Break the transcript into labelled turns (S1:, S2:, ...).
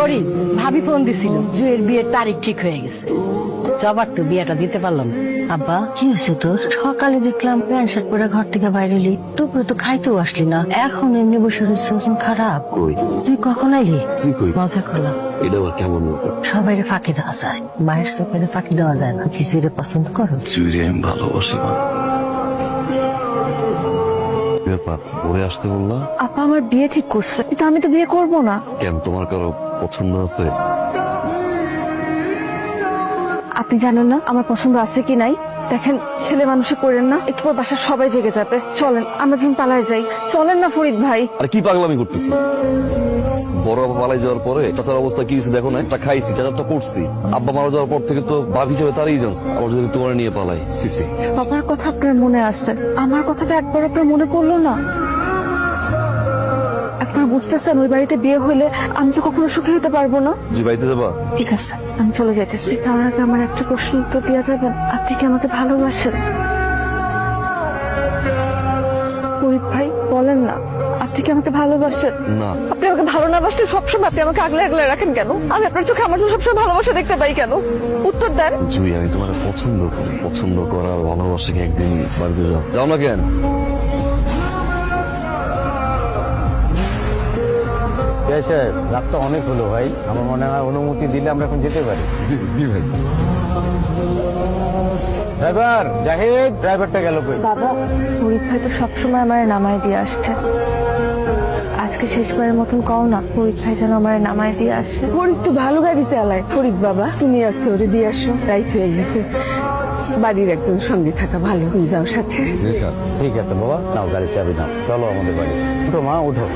S1: ফরিদ, ভাবি ফোন দিছিল জুয়ের বিয়ের তারিখ ঠিক হয়ে গেছে। জবার তো বিয়েটা দিতে পারলাম না। আব্বা কি হয়েছে তোর? সকালে দেখলাম প্যান্ট শার্ট পরে ঘর থেকে বাইরে এলি, দুপুরে তো খাইতেও আসলি না, এখন এমনি বসে রয়েছে। খারাপ?
S2: কই
S1: তুই কখন আইলি?
S2: তুই কই?
S1: মজা করলাম।
S2: এটা আবার কেমন ব্যাপার?
S1: সবাই ফাঁকি দেওয়া যায়, মায়ের চোখে ফাঁকি দেওয়া যায় না। কিছু পছন্দ করো?
S2: চুইরে আমি ভালোবাসি মা। কি ব্যাপার পরে আসতে বললা?
S3: আপা আমার বিয়ে ঠিক করছে, কিন্তু আমি তো বিয়ে করব না।
S2: কেন, তোমার কারো পছন্দ আছে?
S3: আপনি জানেন না আমার পছন্দ আছে কি নাই? দেখেন, ছেলে মানুষে করেন না, একটু পর বাসার সবাই জেগে যাবে। চলেন আমরা যখন পালায় যাই। চলেন না ফরিদ ভাই।
S2: আরে কি পাগলামি করতেছি? বড় বাবা পালাই যাওয়ার পরে চাচার অবস্থা কি হয়েছে দেখো না? একটা খাইছি, চাচারটা পড়ছি। আব্বা মারা যাওয়ার পর থেকে তো বাপ হিসেবে তারই জানছে। আবার যদি তোমার নিয়ে পালাই, সিসি।
S3: বাবার কথা আপনার মনে আছে, আমার কথাটা একবার আপনার মনে পড়লো না? আপনার বুঝতেছেন ওই বাড়িতে বিয়ে হইলে আমি তো কখনো সুখী হতে পারবো না।
S2: জি বাড়িতে যাবা?
S3: ঠিক আছে, আমি চলে যাইতেছি। তার আগে আমার একটা প্রশ্ন উত্তর দেওয়া যাবেন? আপনি কি আমাকে ভালোবাসেন? ফরিদ ভাই বলেন না, আপনি কি আমাকে ভালোবাসেন?
S2: না।
S3: আপনি আমাকে ভালো না বাসলে সবসময় আপনি আমাকে আগলে আগলে রাখেন কেন? আমি আপনার চোখে আমার চোখে সবসময় ভালোবাসা দেখতে পাই কেন? উত্তর দেন।
S2: জুই, আমি তোমার পছন্দ করি। পছন্দ করার ভালোবাসাকে একদিন বাড়িতে যাও। যাও না কেন?
S4: রাত তো অনেক হলো ভাই, আমার মনে হয় অনুমতি দিলে আমরা এখন যেতে পারি।
S2: জি ভাই।
S4: ড্রাইভার জাহিদ, ড্রাইভারটা গেল কই?
S3: বাবা, ফরিদ ভাই তো সবসময় আমার নামায় দিয়ে আসছে, আজকে শেষবারের মতন কও না ফরিদ ভাই যেন আমার নামায় দিয়ে আসে।
S1: ফরিদ তো ভালো গাড়ি চালায়। ফরিদ বাবা, তুমি আজকে ওরে দিয়ে আসো, তাই হয়ে গেছে। বাড়ির একজন সঙ্গে থাকা ভালো, তুমি যাও সাথে।
S4: ঠিক আছে বাবা, নাও গাড়ির চাবি নাও, চলো আমাদের বাড়ি। উঠো মা, উঠো।